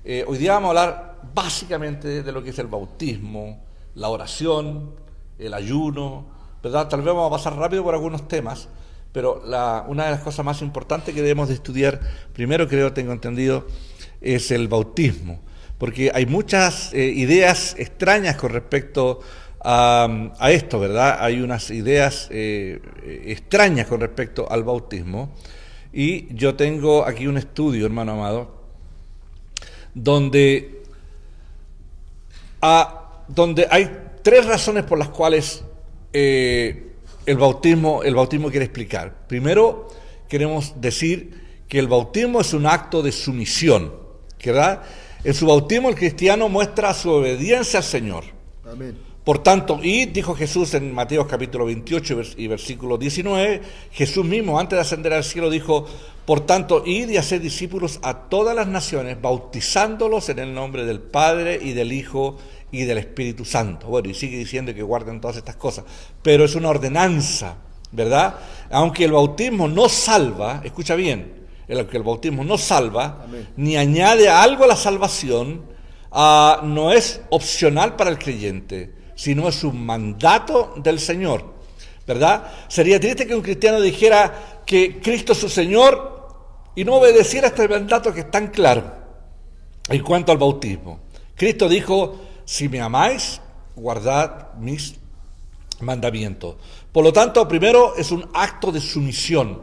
Hoy día vamos a hablar básicamente de lo que es el bautismo, la oración, el ayuno, ¿verdad? Tal vez vamos a pasar rápido por algunos temas, pero una de las cosas más importantes que debemos de estudiar, primero tengo entendido, es el bautismo, porque hay muchas ideas extrañas con respecto a esto, ¿verdad? Hay unas ideas extrañas con respecto al bautismo, y yo tengo aquí un estudio, hermano amado, donde hay tres razones por las cuales el bautismo quiere explicar. Primero, queremos decir que el bautismo es un acto de sumisión, ¿verdad? En su bautismo el cristiano muestra su obediencia al Señor. Amén. Por tanto, y dijo Jesús en Mateo capítulo 28 y versículo 19, Jesús mismo antes de ascender al cielo dijo: por tanto, id y haced discípulos a todas las naciones, bautizándolos en el nombre del Padre y del Hijo y del Espíritu Santo. Bueno, y sigue diciendo que guarden todas estas cosas, pero es una ordenanza, ¿verdad? Aunque el bautismo no salva, escucha bien, el bautismo no salva, amén, ni añade algo a la salvación, no es opcional para el creyente, sino es un mandato del Señor, ¿verdad? Sería triste que un cristiano dijera que Cristo es su Señor y no obedeciera este mandato que es tan claro en cuanto al bautismo. Cristo dijo: si me amáis, guardad mis mandamientos. Por lo tanto, primero es un acto de sumisión.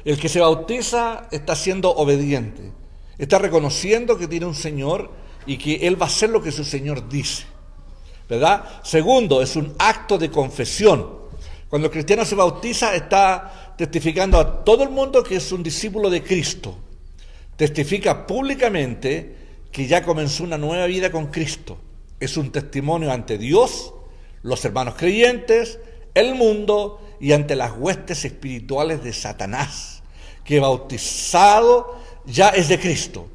El que se bautiza está siendo obediente, está reconociendo que tiene un Señor y que Él va a hacer lo que su Señor dice, ¿verdad? Segundo, es un acto de confesión. Cuando el cristiano se bautiza, está testificando a todo el mundo que es un discípulo de Cristo. Testifica públicamente que ya comenzó una nueva vida con Cristo. Es un testimonio ante Dios, los hermanos creyentes, el mundo y ante las huestes espirituales de Satanás, que bautizado ya es de Cristo.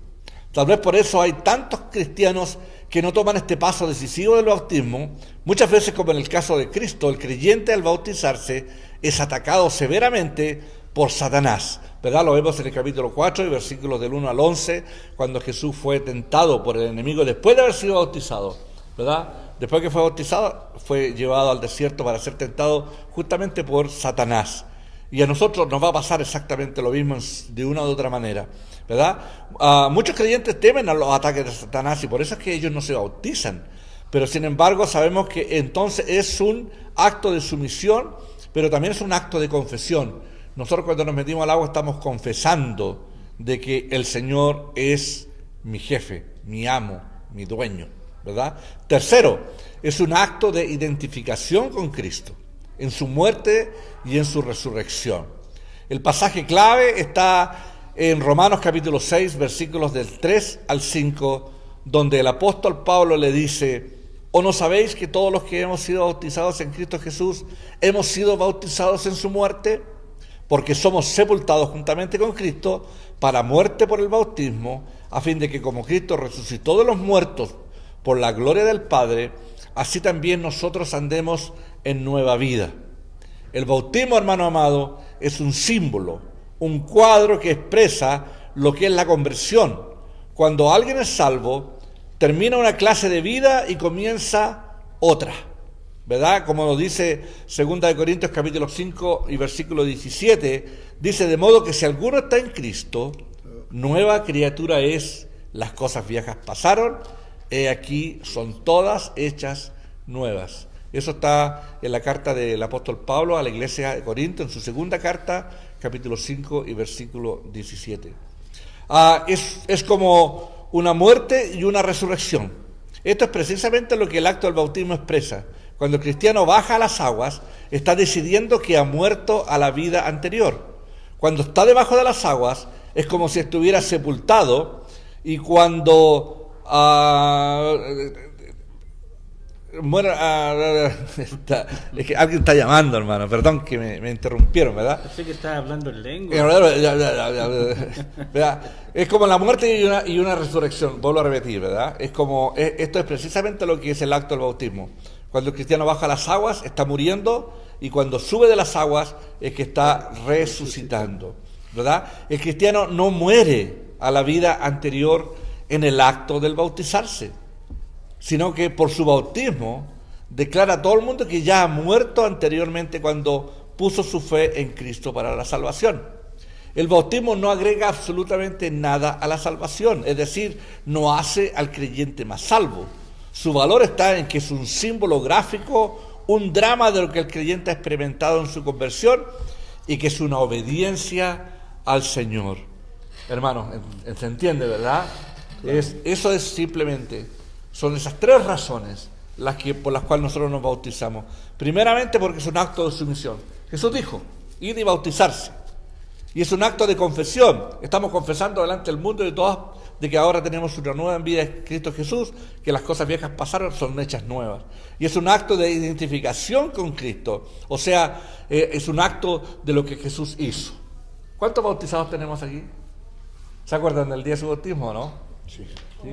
Tal vez por eso hay tantos cristianos que no toman este paso decisivo del bautismo. Muchas veces, como en el caso de Cristo, el creyente al bautizarse es atacado severamente por Satanás, ¿verdad? Lo vemos en el capítulo 4 y versículos del 1 al 11, cuando Jesús fue tentado por el enemigo después de haber sido bautizado, ¿verdad? Después que fue bautizado, fue llevado al desierto para ser tentado justamente por Satanás. Y a nosotros nos va a pasar exactamente lo mismo de una u otra manera, ¿verdad? Muchos creyentes temen a los ataques de Satanás y por eso es que ellos no se bautizan. Pero sin embargo sabemos que entonces es un acto de sumisión, pero también es un acto de confesión. Nosotros cuando nos metimos al agua estamos confesando de que el Señor es mi jefe, mi amo, mi dueño, ¿verdad? Tercero, es un acto de identificación con Cristo, en su muerte y en su resurrección. El pasaje clave está en Romanos capítulo 6, versículos del 3 al 5, donde el apóstol Pablo le dice: ¿o no sabéis que todos los que hemos sido bautizados en Cristo Jesús hemos sido bautizados en su muerte? Porque somos sepultados juntamente con Cristo para muerte por el bautismo, a fin de que como Cristo resucitó de los muertos por la gloria del Padre, así también nosotros andemos en nueva vida. El bautismo, hermano amado, es un símbolo, un cuadro que expresa lo que es la conversión. Cuando alguien es salvo, termina una clase de vida y comienza otra, ¿verdad? Como nos dice 2 Corintios capítulo 5 y versículo 17, dice: de modo que si alguno está en Cristo, nueva criatura es, las cosas viejas pasaron, he aquí son todas hechas nuevas. Eso está en la carta del apóstol Pablo a la iglesia de Corinto, en su segunda carta, capítulo 5 y versículo 17. Es como una muerte y una resurrección. Esto es precisamente lo que el acto del bautismo expresa. Cuando el cristiano baja a las aguas, está decidiendo que ha muerto a la vida anterior. Cuando está debajo de las aguas, es como si estuviera sepultado, y cuando bueno, es que alguien está llamando, hermano. Perdón que me interrumpieron, ¿verdad? Pensé que estaba hablando en lengua. ¿Verdad? Es como la muerte y una resurrección. Vuelvo a repetir, ¿verdad? Esto es precisamente lo que es el acto del bautismo. Cuando el cristiano baja a las aguas, está muriendo, y cuando sube de las aguas es que está resucitando, ¿verdad? El cristiano no muere a la vida anterior en el acto del bautizarse, sino que por su bautismo declara a todo el mundo que ya ha muerto anteriormente cuando puso su fe en Cristo para la salvación. El bautismo no agrega absolutamente nada a la salvación, es decir, no hace al creyente más salvo. Su valor está en que es un símbolo gráfico, un drama de lo que el creyente ha experimentado en su conversión y que es una obediencia al Señor. Hermanos, ¿se entiende, verdad? Eso es simplemente, son esas tres razones por las cuales nosotros nos bautizamos. Primeramente porque es un acto de sumisión. Jesús dijo, id y bautizarse. Y es un acto de confesión. Estamos confesando delante del mundo y de todas de que ahora tenemos una nueva vida en Cristo Jesús, que las cosas viejas pasaron, son hechas nuevas. Y es un acto de identificación con Cristo. O sea, es un acto de lo que Jesús hizo. ¿Cuántos bautizados tenemos aquí? ¿Se acuerdan del día de su bautismo o no? Sí. ¿Sí?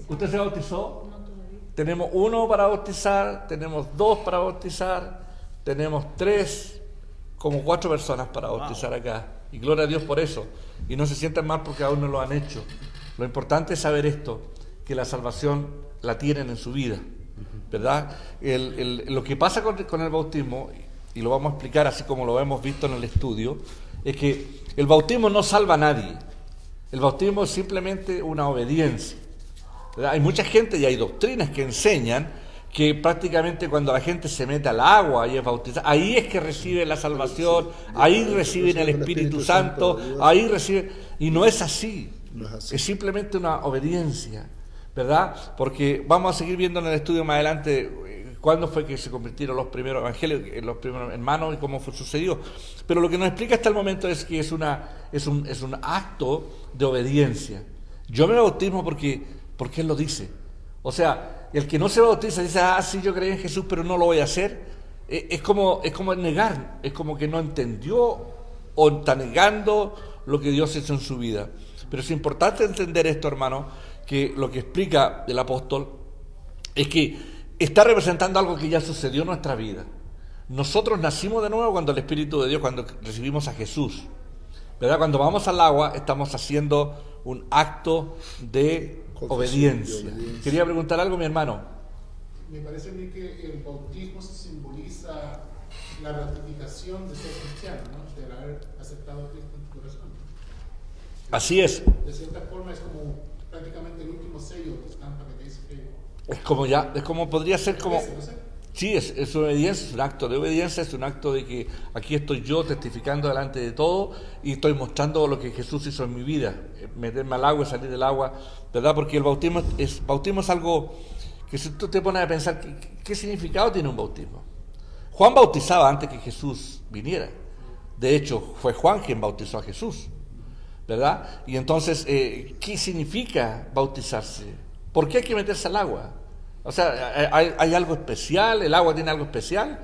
¿Usted se bautizó? Tenemos 1 para bautizar, tenemos 2 para bautizar, tenemos 3, como 4 personas para bautizar acá. Y gloria a Dios por eso. Y no se sientan mal porque aún no lo han hecho. Lo importante es saber esto, que la salvación la tienen en su vida, ¿verdad? Lo que pasa con el bautismo, y lo vamos a explicar así como lo hemos visto en el estudio, es que el bautismo no salva a nadie. El bautismo es simplemente una obediencia, ¿verdad? Hay mucha gente y hay doctrinas que enseñan que prácticamente cuando la gente se mete al agua y es bautizada, ahí es que recibe la salvación, ahí reciben el Espíritu Santo, ahí reciben... Y no es así, es simplemente una obediencia, ¿verdad? Porque vamos a seguir viendo en el estudio más adelante cuándo fue que se convirtieron los primeros evangelios, los primeros hermanos y cómo sucedió. Pero lo que nos explica hasta el momento es que es un acto de obediencia. Yo me bautismo porque Él lo dice. O sea, el que no se bautiza dice, sí, yo creí en Jesús, pero no lo voy a hacer. Es como negar, es como que no entendió o está negando lo que Dios hizo en su vida. Pero es importante entender esto, hermano, que lo que explica el apóstol es que está representando algo que ya sucedió en nuestra vida. Nosotros nacimos de nuevo cuando el Espíritu de Dios, cuando recibimos a Jesús, ¿verdad? Cuando vamos al agua estamos haciendo un acto de obediencia. Quería preguntar algo, mi hermano. Me parece a mí que el bautismo simboliza la ratificación de ser cristiano, ¿no? De haber aceptado a Cristo en tu corazón. Así es. De cierta forma es como prácticamente el último sello de estampa que te dice que... Es como podría ser como... No sé. Sí, es obediencia, es un acto de obediencia, es un acto de que aquí estoy yo testificando delante de todo y estoy mostrando lo que Jesús hizo en mi vida, meterme al agua y salir del agua, ¿verdad? Porque el bautismo es algo que si tú te pones a pensar, ¿qué significado tiene un bautismo? Juan bautizaba antes que Jesús viniera. De hecho, fue Juan quien bautizó a Jesús, ¿verdad? Y entonces, ¿qué significa bautizarse? ¿Por qué hay que meterse al agua? O sea, ¿hay algo especial? ¿El agua tiene algo especial?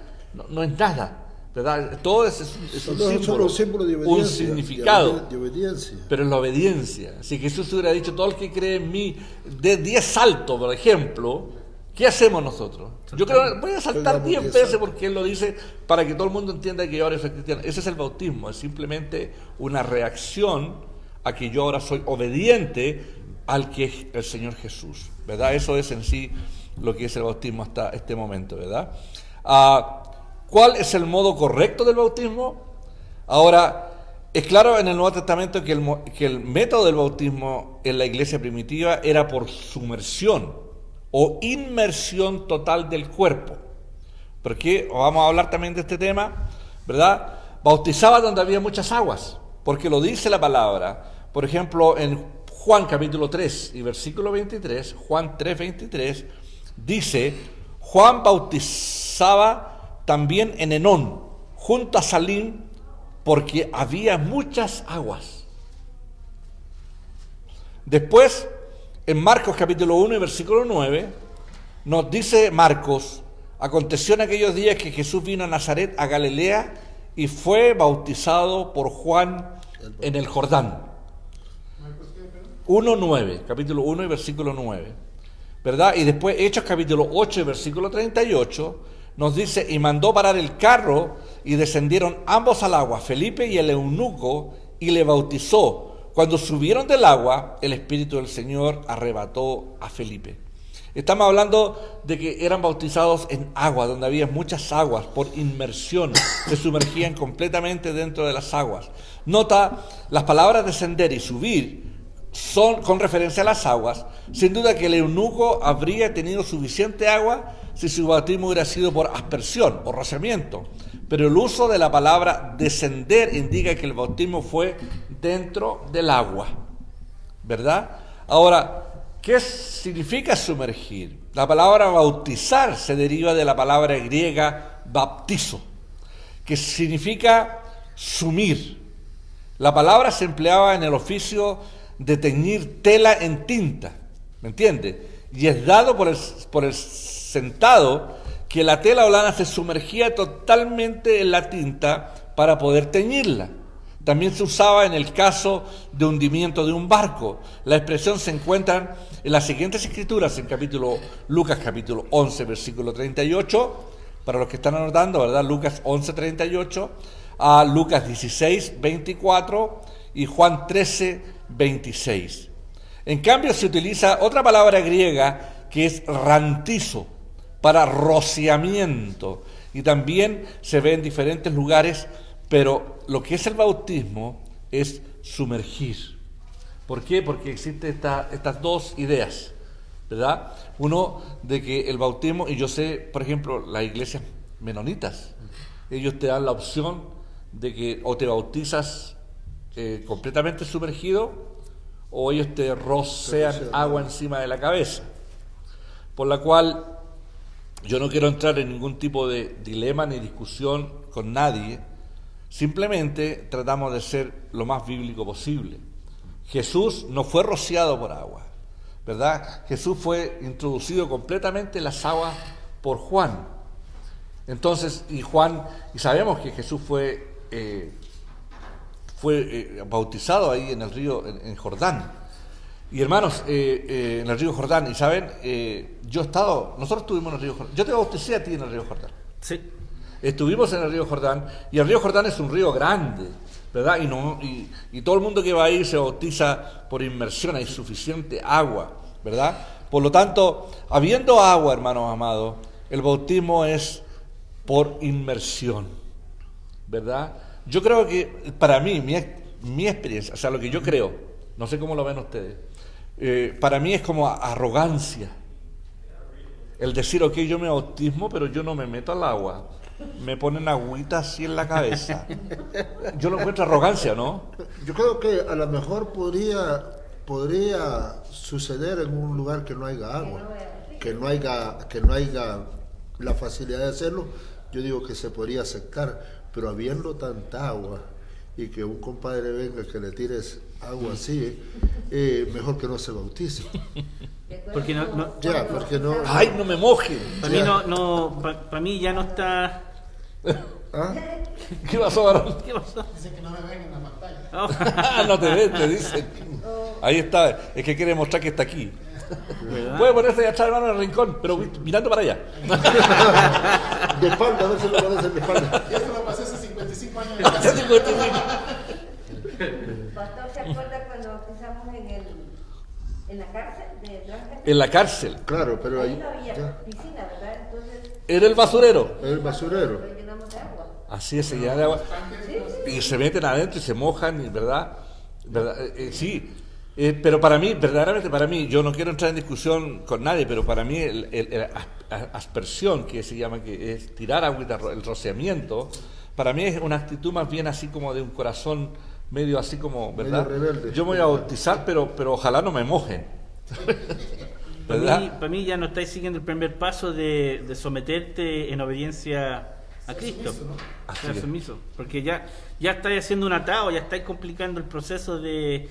No es nada, ¿verdad? Todo es un símbolo de obediencia, un significado, de obediencia. pero es la obediencia. Si Jesús hubiera dicho, todo el que cree en mí, de 10 saltos, por ejemplo, ¿qué hacemos nosotros? Yo creo, voy a saltar 10 veces porque Él lo dice para que todo el mundo entienda que yo ahora soy cristiano. Ese es el bautismo, es simplemente una reacción a que yo ahora soy obediente al que es el Señor Jesús, ¿verdad? Eso es en sí lo que es el bautismo hasta este momento, ¿verdad? ¿Cuál es el modo correcto del bautismo? Ahora, es claro en el Nuevo Testamento que el método del bautismo en la iglesia primitiva era por sumersión o inmersión total del cuerpo. Porque vamos a hablar también de este tema, ¿verdad? Bautizaba donde había muchas aguas, porque lo dice la palabra. Por ejemplo, en Juan capítulo 3 y versículo 23, Juan 3, 23, dice, Juan bautizaba también en Enón, junto a Salim, porque había muchas aguas. Después, en Marcos capítulo 1 y versículo 9, nos dice Marcos, aconteció en aquellos días que Jesús vino a Nazaret, a Galilea, y fue bautizado por Juan en el Jordán. 1:9, capítulo 1 y versículo 9, ¿verdad? Y después Hechos capítulo 8 y versículo 38 nos dice, y mandó parar el carro y descendieron ambos al agua, Felipe y el eunuco, y le bautizó. Cuando subieron del agua, el Espíritu del Señor arrebató a Felipe. Estamos hablando de que eran bautizados en agua, donde había muchas aguas, por inmersión, se sumergían completamente dentro de las aguas. Nota, las palabras descender y subir son con referencia a las aguas. Sin duda que el eunuco habría tenido suficiente agua si su bautismo hubiera sido por aspersión o rociamiento. Pero el uso de la palabra descender indica que el bautismo fue dentro del agua, ¿verdad? Ahora, ¿qué significa sumergir? La palabra bautizar se deriva de la palabra griega baptizo, que significa sumir. La palabra se empleaba en el oficio de teñir tela en tinta, ¿me entiende? Y es dado por el sentado que la tela o lana se sumergía totalmente en la tinta para poder teñirla. También se usaba en el caso de hundimiento de un barco. La expresión se encuentra en las siguientes escrituras, en Lucas capítulo 11, versículo 38, para los que están anotando, ¿verdad? Lucas 11, 38, a Lucas 16, 24 y Juan 13, 26. En cambio, se utiliza otra palabra griega que es rantizo, para rociamiento, y también se ve en diferentes lugares, pero lo que es el bautismo es sumergir. ¿Por qué? Porque existen estas dos ideas, ¿verdad? Uno, de que el bautismo, y yo sé, por ejemplo, las iglesias menonitas, ellos te dan la opción de que o te bautizas completamente sumergido, o ellos te rocean agua encima de la cabeza, por la cual yo no quiero entrar en ningún tipo de dilema ni discusión con nadie. Simplemente tratamos de ser lo más bíblico posible. Jesús no fue rociado por agua, ¿verdad? Jesús fue introducido completamente en las aguas por Juan. Entonces, y sabemos que Jesús fue bautizado ahí en el río, en Jordán. Y hermanos, en el río Jordán, y saben, nosotros estuvimos en el río Jordán. Yo te bauticé a ti en el río Jordán. Sí. Estuvimos en el río Jordán, y el río Jordán es un río grande, ¿verdad? Y todo el mundo que va ahí se bautiza por inmersión, hay suficiente agua, ¿verdad? Por lo tanto, habiendo agua, hermanos amados, el bautismo es por inmersión, ¿verdad? Yo creo que para mí, mi experiencia, o sea, lo que yo creo, no sé cómo lo ven ustedes, para mí es como arrogancia el decir, ok, yo me bautismo, pero yo no me meto al agua, me ponen agüita así en la cabeza. Yo lo encuentro arrogancia, ¿no? Yo creo que a lo mejor podría suceder en un lugar que no haya agua, que no haya la facilidad de hacerlo. Yo digo que se podría aceptar, pero habiendo tanta agua y que un compadre venga que le tires agua así, mejor que no se bautice. Porque porque no. ¡Ay, no me moje! Para mí ya no está. ¿Ah? ¿Qué pasó, varón? ¿Qué pasó? Dicen que no me ven en la pantalla. No te ven, te dicen. Ahí está, es que quiere mostrar que está aquí. ¿Verdad? Puede ponerse allá atrás, hermano, en el rincón, pero mirando para allá. De espalda, a ver si lo parece de espalda. Y esto lo pasé hace 55 años. Pastor, ¿se acuerda cuando bautizamos en la cárcel de Blanca? En la cárcel. Claro, pero Ahí ahí no había ya, piscina, ¿verdad? Entonces Era el basurero. el basurero. lo llenamos de agua. Así es, se llena de agua. Y se meten adentro y se mojan, y ¿verdad? Sí. Pero para mí, verdaderamente para mí, yo no quiero entrar en discusión con nadie, pero para mí el aspersión, que se llama, que es tirar agüita, el rociamiento, para mí es una actitud más bien así como de un corazón medio así como, ¿verdad? Medio rebelde. Yo me voy a bautizar, pero ojalá no me mojen. ¿Verdad? Para mí ya no estáis siguiendo el primer paso de someterte en obediencia a Cristo. Así Ser es. sumiso. Porque ya estáis haciendo un atado, ya estáis complicando el proceso de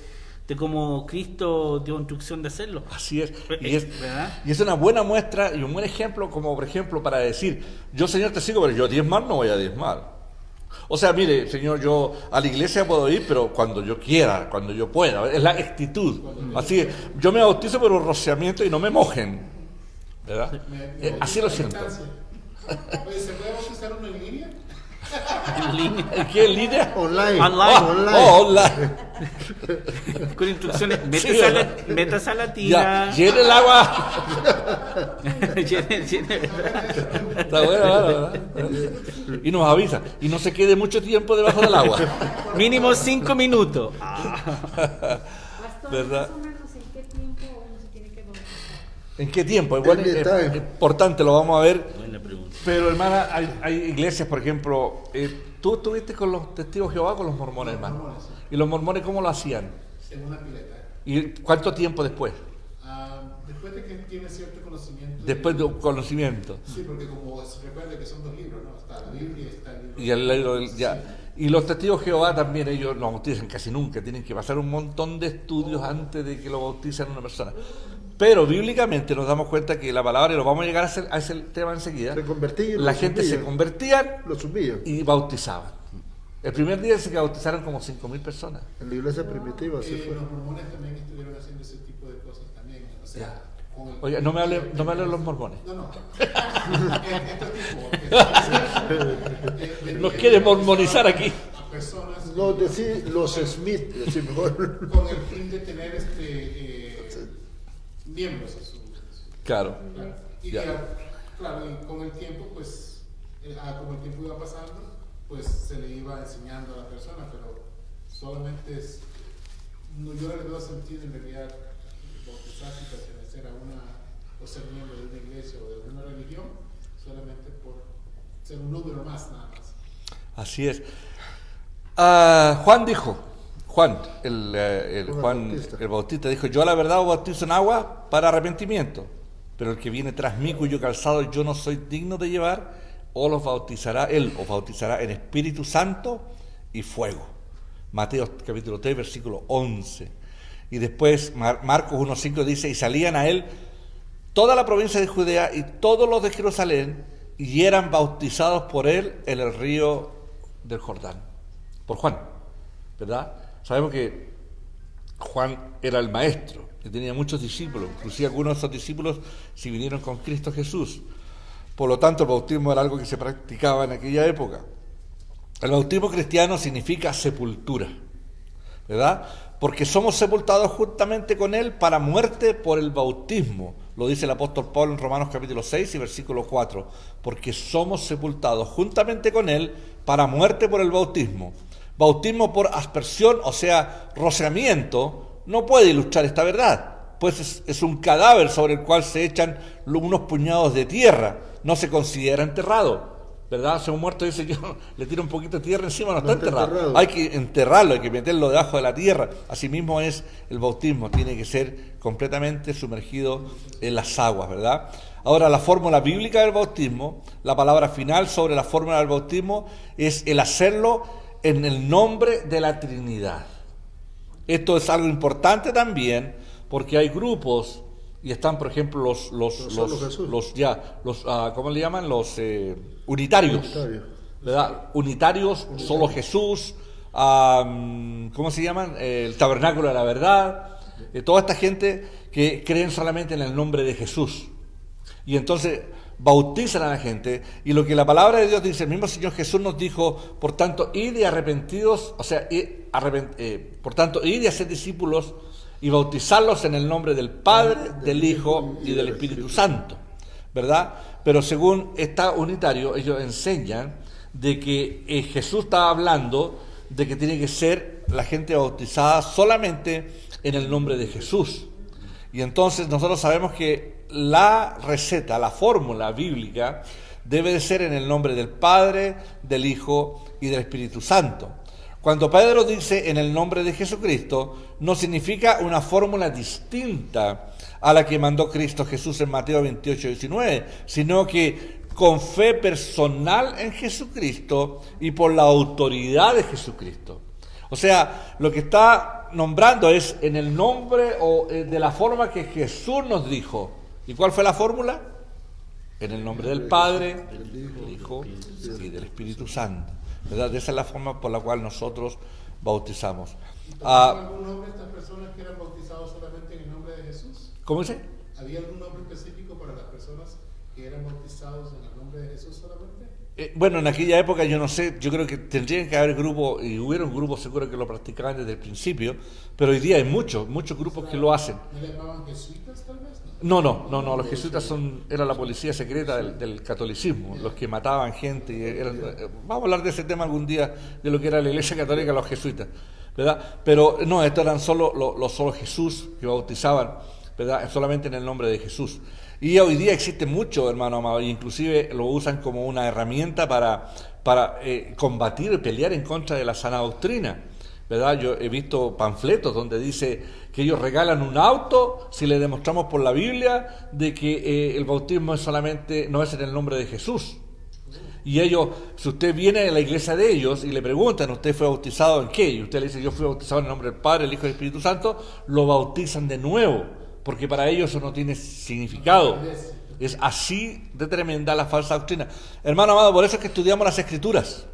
cómo Cristo dio instrucción de hacerlo. Así es. ¿Verdad? Y es una buena muestra y un buen ejemplo, como por ejemplo para decir, yo Señor te sigo, pero yo diezmar no voy a diezmar. O sea, mire, Señor, yo a la iglesia puedo ir, pero cuando yo quiera, cuando yo pueda. Es la actitud. Así es, yo me bautizo por un rociamiento y no me mojen, ¿verdad? Así lo siento. Oye, ¿se puede bautizar uno en línea? En línea. ¿Qué en línea? Online. Online. Online. Con instrucciones. Sí, Métase a la Ya, tina. llene el agua. Llene. Está bueno, ¿verdad? Y nos avisa. Y no se quede mucho tiempo debajo del agua. Mínimo 5 minutos. Pastor, ¿Verdad? más o menos en qué tiempo uno se tiene que bautizar. ¿En qué tiempo? Bueno, En detalle. es importante, lo vamos a ver. Buena pregunta. Pero, hermana, hay iglesias, por ejemplo, tú estuviste con los testigos de Jehová, con los mormones, hermano. mormones, sí. ¿Y los mormones cómo lo hacían? En una pileta. ¿Y cuánto tiempo después? Después de que tiene cierto conocimiento. Después de un conocimiento. Sí, porque como se recuerda que son 2 libros, ¿no? Está la Biblia y está el libro. Y, Sí. y los testigos de Jehová también, ellos no bautizan casi nunca, tienen que pasar un montón de estudios antes de que lo bauticen una persona. Pero bíblicamente nos damos cuenta que la palabra, y lo vamos a llegar a ese tema enseguida, Se convertían, la lo gente se subían. convertía Lo subían. y bautizaban. El primer día se bautizaron como 5.000 personas. En la iglesia primitiva así fue. Los mormones también estuvieron haciendo ese tipo de cosas también. O sea, Ya. con el- Oiga, no me hable de los mormones. No, no. Estos Nos quiere mormonizar aquí. A personas No, decir los Smith, decir mejor. con el fin de tener miembros en su. Claro. Claro. Y Ya. claro, y con el tiempo, pues, como el tiempo iba pasando, pues se le iba enseñando a la persona, pero solamente yo no le veo sentido en realidad bautizarse y pertenecer a o ser miembro de una iglesia o de una religión, solamente por ser un número más, nada más. Así es. Juan dijo, Juan Bautista. el Bautista dijo, yo la verdad os bautizo en agua para arrepentimiento, pero el que viene tras mí, cuyo calzado yo no soy digno de llevar, él os bautizará en Espíritu Santo y fuego. Mateo capítulo 3, versículo 11. Y después Marcos 1.5 dice, y salían a él toda la provincia de Judea y todos los de Jerusalén, y eran bautizados por él en el río del Jordán. Por Juan, ¿verdad? Sabemos que Juan era el maestro, que tenía muchos discípulos, inclusive algunos de esos discípulos si vinieron con Cristo Jesús. Por lo tanto, el bautismo era algo que se practicaba en aquella época. El bautismo cristiano significa sepultura, ¿verdad? Porque somos sepultados juntamente con Él para muerte por el bautismo. Lo dice el apóstol Pablo en Romanos capítulo 6 y versículo 4. Porque somos sepultados juntamente con Él para muerte por el bautismo. Bautismo por aspersión, o sea, rociamiento, no puede ilustrar esta verdad. Pues es un cadáver sobre el cual se echan unos puñados de tierra. No se considera enterrado. ¿Verdad? Se ha muerto y dice, yo le tiro un poquito de tierra encima, no está enterrado. Hay que enterrarlo, hay que meterlo debajo de la tierra. Asimismo es el bautismo, tiene que ser completamente sumergido en las aguas, ¿verdad? Ahora, la fórmula bíblica del bautismo, la palabra final sobre la fórmula del bautismo es el hacerlo en el nombre de la Trinidad. Esto es algo importante también, porque hay grupos, y están, por ejemplo, los ¿cómo le llaman? Los unitarios, ¿verdad? Unitarios, solo Jesús, ¿cómo se llaman? El tabernáculo de la verdad, toda esta gente que creen solamente en el nombre de Jesús. Y entonces bautizan a la gente, y lo que la palabra de Dios dice, el mismo Señor Jesús nos dijo, por tanto, id y arrepentidos, o sea, por tanto, id y haced discípulos, y bautizarlos en el nombre del Padre, del Hijo y del Espíritu Santo, ¿verdad? Pero según está unitario, ellos enseñan de que Jesús estaba hablando de que tiene que ser la gente bautizada solamente en el nombre de Jesús. Y entonces nosotros sabemos que la receta, la fórmula bíblica debe de ser en el nombre del Padre, del Hijo y del Espíritu Santo. Cuando Pedro dice en el nombre de Jesucristo, no significa una fórmula distinta a la que mandó Cristo Jesús en Mateo 28:19, sino que con fe personal en Jesucristo y por la autoridad de Jesucristo. O sea, lo que está nombrando es en el nombre o de la forma que Jesús nos dijo. ¿Y cuál fue la fórmula? En el nombre del Padre, del Hijo y del Espíritu Santo. ¿Verdad? Esa es la forma por la cual nosotros bautizamos. ¿Algún nombre de estas personas que eran bautizados solamente en el nombre de Jesús? ¿Cómo dice? ¿Había algún nombre específico para las personas que eran bautizados en el nombre de Jesús solamente? Bueno, en aquella época yo no sé, yo creo que tendrían que haber grupos, y hubieron grupos seguro que lo practicaban desde el principio, pero hoy día hay muchos grupos que lo hacen. ¿No le llamaban jesuitas tal vez? No, los jesuitas era la policía secreta del catolicismo, los que mataban gente. Vamos a hablar de ese tema algún día, de lo que era la iglesia católica, los jesuitas, ¿verdad? Pero no, estos eran solo Jesús que bautizaban, ¿verdad? Solamente en el nombre de Jesús. Y hoy día existe mucho, hermano amado, e inclusive lo usan como una herramienta para combatir y pelear en contra de la sana doctrina, ¿verdad? Yo he visto panfletos donde dice que ellos regalan un auto si le demostramos por la Biblia de que el bautismo no es en el nombre de Jesús. Y ellos, si usted viene a la iglesia de ellos y le preguntan, ¿usted fue bautizado en qué? Y usted le dice, yo fui bautizado en el nombre del Padre, el Hijo y el Espíritu Santo, lo bautizan de nuevo, porque para ellos eso no tiene significado. Es así de tremenda la falsa doctrina. Hermano amado, por eso es que estudiamos las Escrituras.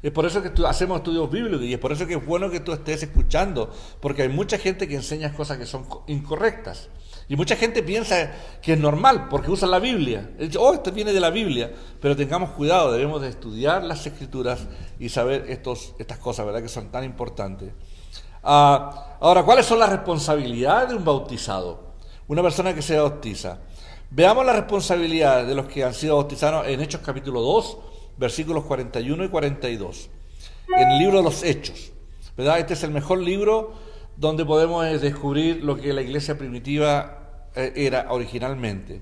Es por eso que hacemos estudios bíblicos y es por eso que es bueno que tú estés escuchando, porque hay mucha gente que enseña cosas que son incorrectas. Y mucha gente piensa que es normal porque usan la Biblia. Dice, esto viene de la Biblia. Pero tengamos cuidado, debemos de estudiar las Escrituras y saber estas cosas, ¿verdad?, que son tan importantes. Ahora, ¿cuáles son las responsabilidades de un bautizado? Una persona que se bautiza. Veamos las responsabilidades de los que han sido bautizados en Hechos capítulo 2, versículos 41 y 42. En el libro de los Hechos, ¿verdad? Este es el mejor libro donde podemos descubrir lo que la iglesia primitiva era originalmente.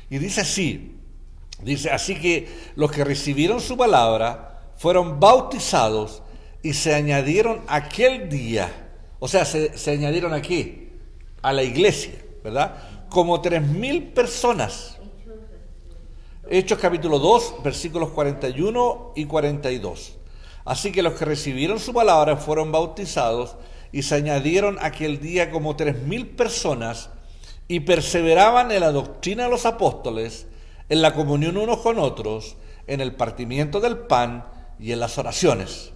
Y dice así que los que recibieron su palabra fueron bautizados y se añadieron aquel día. O sea, ¿se añadieron a qué? A la iglesia, ¿verdad? Como 3,000 personas. Hechos capítulo 2, versículos 41 y 42. Así que los que recibieron su palabra fueron bautizados y se añadieron aquel día como 3,000 personas y perseveraban en la doctrina de los apóstoles, en la comunión unos con otros, en el partimiento del pan y en las oraciones.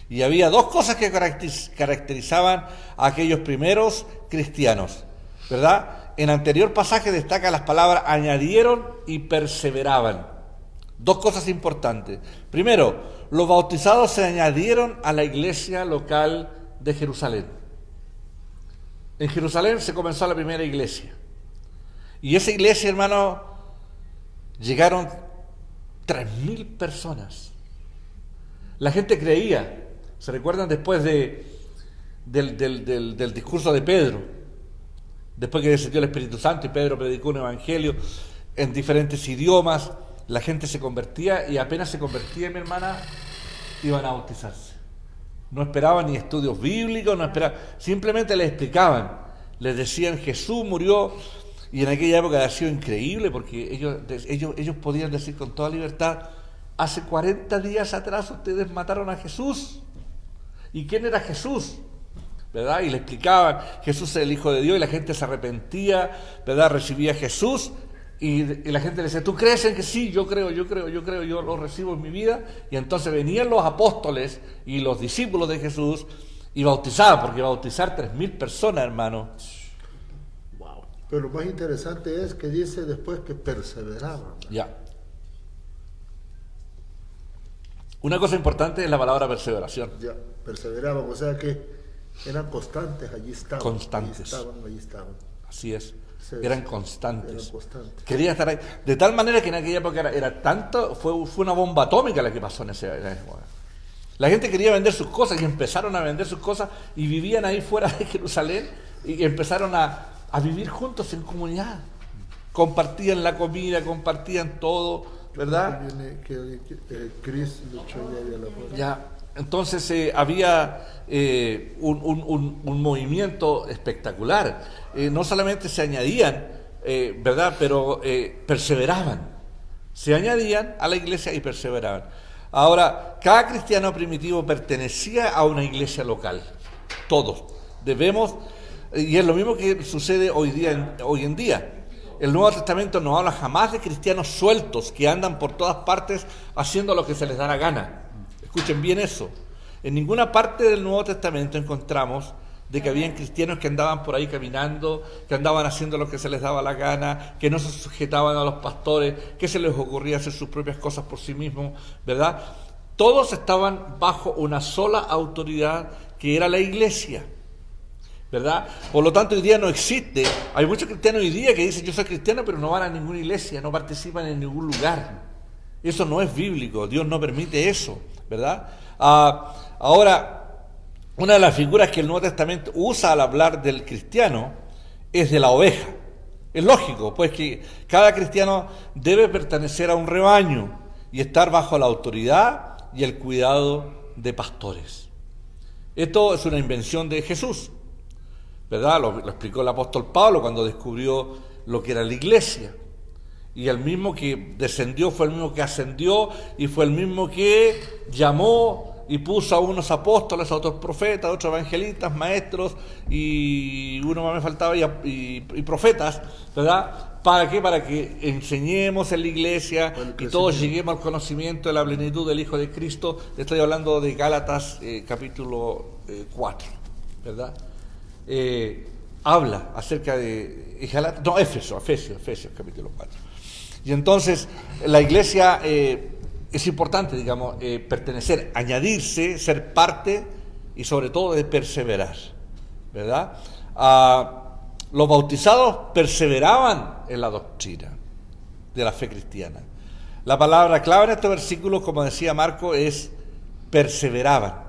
Y había dos cosas que caracterizaban a aquellos primeros cristianos, ¿verdad? En anterior pasaje destaca las palabras añadieron y perseveraban. Dos cosas importantes. Primero, los bautizados se añadieron a la iglesia local de Jerusalén. En Jerusalén se comenzó la primera iglesia. Y esa iglesia, hermano, llegaron 3,000 personas. La gente creía. ¿Se recuerdan después del discurso de Pedro? Después que descendió el Espíritu Santo y Pedro predicó un evangelio en diferentes idiomas, la gente se convertía y apenas se convertía, mi hermana, iban a bautizarse. No esperaban ni estudios bíblicos, simplemente les explicaban, les decían Jesús murió, y en aquella época ha sido increíble porque ellos podían decir con toda libertad, hace 40 días atrás ustedes mataron a Jesús. ¿Y quién era Jesús? ¿Verdad? Y le explicaban, Jesús es el Hijo de Dios, y la gente se arrepentía, ¿verdad? Recibía a Jesús, y la gente le decía, ¿tú crees en que sí? Yo creo, yo lo recibo en mi vida. Y entonces venían los apóstoles y los discípulos de Jesús y bautizaban, porque bautizar 3,000 personas, hermano. Wow. Pero lo más interesante es que dice después que perseveraban. Ya. Una cosa importante es la palabra perseveración. Ya, perseveraban, o sea que eran constantes, allí estaban. Constantes. Allí estaban. Así es. Sí, eran constantes. Eran constantes. Quería estar ahí. De tal manera que en aquella época era tanto, fue una bomba atómica la que pasó en ese época. La gente quería vender sus cosas y empezaron a vender sus cosas y vivían ahí fuera de Jerusalén y empezaron a vivir juntos en comunidad. Compartían la comida, compartían todo, ¿verdad? Viene que Chris luchó ya la puerta. Ya. Entonces había un movimiento espectacular. No solamente se añadían, ¿verdad? Pero perseveraban. Se añadían a la iglesia y perseveraban. Ahora, cada cristiano primitivo pertenecía a una iglesia local. Todos. Debemos, y es lo mismo que sucede hoy en día. El Nuevo Testamento no habla jamás de cristianos sueltos que andan por todas partes haciendo lo que se les da la gana. Escuchen bien eso. En ninguna parte del Nuevo Testamento encontramos de que habían cristianos que andaban por ahí caminando, que andaban haciendo lo que se les daba la gana, que no se sujetaban a los pastores, que se les ocurría hacer sus propias cosas por sí mismos, ¿verdad? Todos estaban bajo una sola autoridad, que era la iglesia, ¿verdad? Por lo tanto, hoy día no existe. Hay muchos cristianos hoy día que dicen: yo soy cristiano, pero no van a ninguna iglesia, no participan en ningún lugar. Eso no es bíblico, Dios no permite eso, ¿verdad? Ahora, una de las figuras que el Nuevo Testamento usa al hablar del cristiano es de la oveja. Es lógico, pues, que cada cristiano debe pertenecer a un rebaño y estar bajo la autoridad y el cuidado de pastores. Esto es una invención de Jesús, ¿verdad? Lo explicó el apóstol Pablo cuando descubrió lo que era la iglesia. Y el mismo que descendió fue el mismo que ascendió, y fue el mismo que llamó y puso a unos apóstoles, a otros profetas, a otros evangelistas, maestros, y uno más me faltaba, y profetas, ¿verdad? ¿Para qué? Para que enseñemos en la iglesia y todos lleguemos al conocimiento de la plenitud del Hijo de Cristo. Estoy hablando de Gálatas capítulo 4, ¿verdad? Habla acerca de Efesios capítulo 4. Y entonces la iglesia es importante, digamos, pertenecer, añadirse, ser parte y sobre todo de perseverar, ¿verdad? Los bautizados perseveraban en la doctrina de la fe cristiana. La palabra clave en este versículo, como decía Marco, es perseveraban,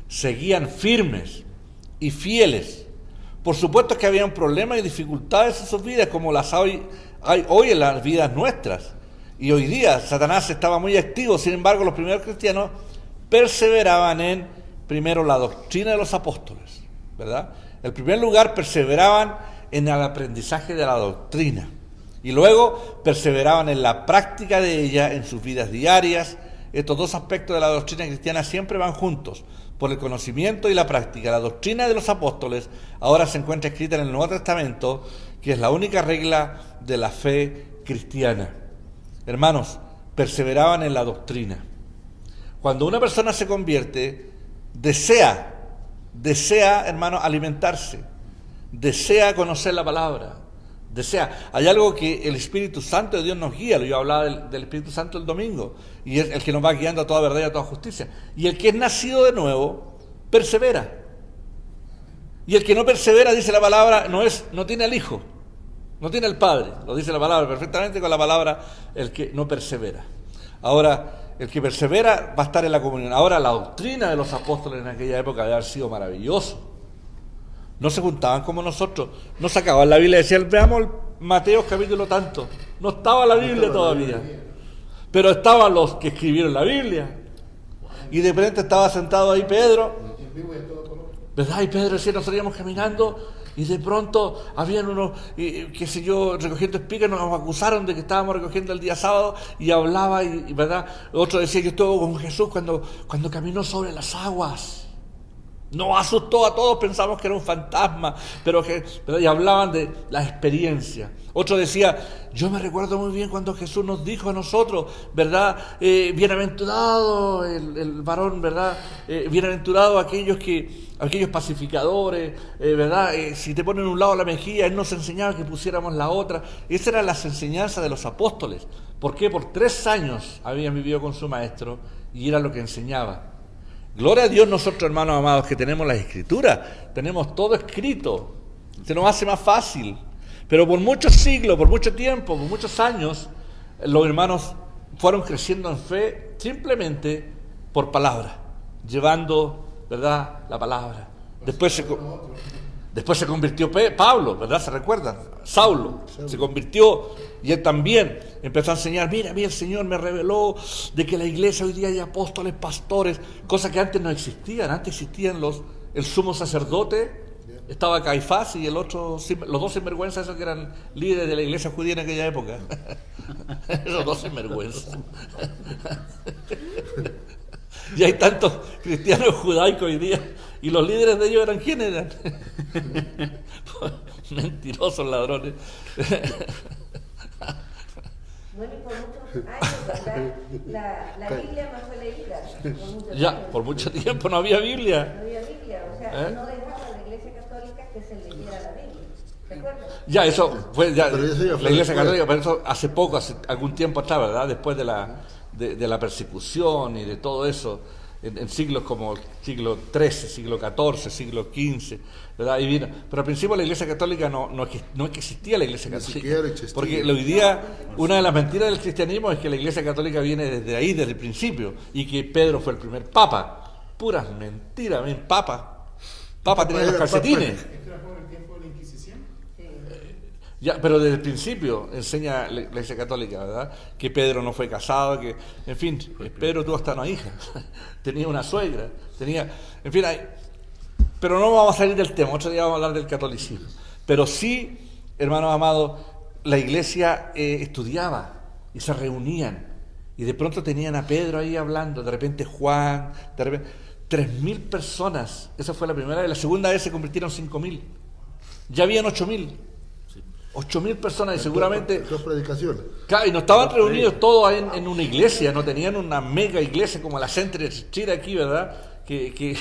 seguían firmes y fieles. Por supuesto que habían problemas y dificultades en sus vidas, como las hay hoy en las vidas nuestras. Y hoy día Satanás estaba muy activo. Sin embargo, los primeros cristianos perseveraban en, primero, la doctrina de los apóstoles, ¿verdad? En primer lugar, perseveraban en el aprendizaje de la doctrina. Y luego perseveraban en la práctica de ella en sus vidas diarias. Estos dos aspectos de la doctrina cristiana siempre van juntos, por el conocimiento y la práctica. La doctrina de los apóstoles ahora se encuentra escrita en el Nuevo Testamento, que es la única regla de la fe cristiana. Hermanos, perseveraban en la doctrina. Cuando una persona se convierte, desea, hermano, alimentarse, desea conocer la palabra, desea. Hay algo que el Espíritu Santo de Dios nos guía. Yo hablaba del Espíritu Santo el domingo, y es el que nos va guiando a toda verdad y a toda justicia. Y el que es nacido de nuevo, persevera. Y el que no persevera, dice la palabra, no tiene al Hijo, no tiene al Padre. Lo dice la palabra perfectamente con la palabra, el que no persevera. Ahora, el que persevera va a estar en la comunión. Ahora, la doctrina de los apóstoles en aquella época debe haber sido maravilloso. No se juntaban como nosotros, no sacaban la Biblia y decían: veamos Mateo capítulo tanto. No estaba la Biblia todavía, pero estaban los que escribieron la Biblia. Y de repente estaba sentado ahí Pedro, ¿verdad? Y Pedro decía: nosotros íbamos caminando y de pronto habían unos, qué sé yo, recogiendo espigas, nos acusaron de que estábamos recogiendo el día sábado, y hablaba, y ¿verdad? Otro decía: yo estuve con Jesús cuando caminó sobre las aguas. Nos asustó a todos, pensamos que era un fantasma, ¿verdad? Y hablaban de la experiencia. Otro decía: yo me recuerdo muy bien cuando Jesús nos dijo a nosotros, ¿verdad? Bienaventurado el varón, ¿verdad? Bienaventurado aquellos pacificadores, ¿verdad? Si te ponen un lado la mejilla, Él nos enseñaba que pusiéramos la otra. Esas eran las enseñanzas de los apóstoles. ¿Por qué? Por 3 años habían vivido con su maestro y era lo que enseñaba. Gloria a Dios, nosotros, hermanos amados, que tenemos las Escrituras, tenemos todo escrito, se nos hace más fácil. Pero por muchos siglos, por mucho tiempo, por muchos años, los hermanos fueron creciendo en fe simplemente por palabra, llevando, ¿verdad?, la palabra. Después se convirtió Pablo, ¿verdad? ¿Se recuerdan? Saulo se convirtió, y él también empezó a enseñar: mira, el Señor me reveló de que la iglesia hoy día hay apóstoles, pastores, cosas que antes no existían. Antes existían el sumo sacerdote, estaba Caifás y los dos sinvergüenzas, esos que eran líderes de la iglesia judía en aquella época. Esos dos sinvergüenzas. Y hay tantos cristianos judaicos hoy día, y los líderes de ellos eran, ¿quiénes eran? Mentirosos, ladrones. Bueno, y por muchos años, la Biblia no fue leída. Por mucho tiempo no había Biblia. No había Biblia, o sea, no dejaba la iglesia ¿Se acuerdan? Ya, eso fue ya, Pero eso ya fue la Iglesia después. Católica, pero eso hace poco, hace algún tiempo atrás, ¿verdad? Después de la persecución y de todo eso, en siglos como el siglo XIII, siglo XIV, siglo XV, ¿verdad? Y vino. Pero al principio la Iglesia Católica no es que existía la Iglesia Ni Católica. siquiera existía. Porque hoy día, una de las mentiras del cristianismo es que la Iglesia Católica viene desde ahí, desde el principio, y que Pedro fue el primer papa. Puras mentiras, ven, papa. Papa tenía los era calcetines. Esto era por el tiempo de la Inquisición. Ya, pero desde el principio enseña la Iglesia Católica, ¿verdad? Que Pedro no fue casado, que, en fin, Pedro tuvo hasta una hija, tenía una suegra, en fin, pero no vamos a salir del tema, otro día vamos a hablar del catolicismo. Pero sí, hermanos amados, la Iglesia estudiaba y se reunían, y de pronto tenían a Pedro ahí hablando, de repente Juan, de repente 3.000 personas, esa fue la primera vez, la segunda vez se convirtieron 5.000, ya habían 8.000. 8.000 personas y seguramente... Dos predicaciones. Claro, y no estaban reunidos todos en una iglesia, no tenían una mega iglesia como la Central Chile aquí, ¿verdad? Que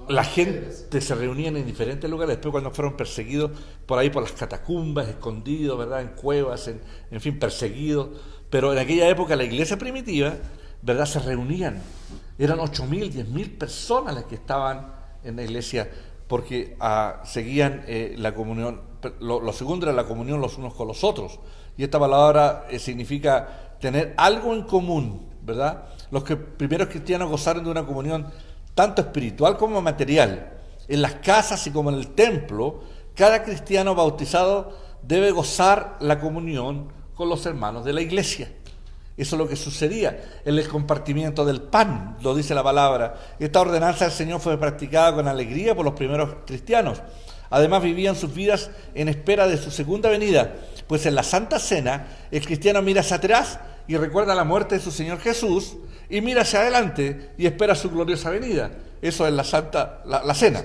la gente se reunía en diferentes lugares, después cuando fueron perseguidos por ahí por las catacumbas, escondidos, ¿verdad? En cuevas, en fin, perseguidos. Pero en aquella época la iglesia primitiva, ¿verdad? Se reunían. Eran 8.000, 10.000 personas las que estaban en la iglesia porque seguían la comunión. Lo segundo era la comunión los unos con los otros. Y esta palabra significa tener algo en común, ¿verdad? Los primeros cristianos gozaron de una comunión tanto espiritual como material. En las casas y como en el templo, cada cristiano bautizado debe gozar la comunión con los hermanos de la iglesia. Eso es lo que sucedía en el compartimiento del pan, lo dice la palabra. Esta ordenanza del Señor fue practicada con alegría por los primeros cristianos. Además vivían sus vidas en espera de su segunda venida, pues en la Santa Cena el cristiano mira hacia atrás y recuerda la muerte de su Señor Jesús y mira hacia adelante y espera su gloriosa venida. Eso es la cena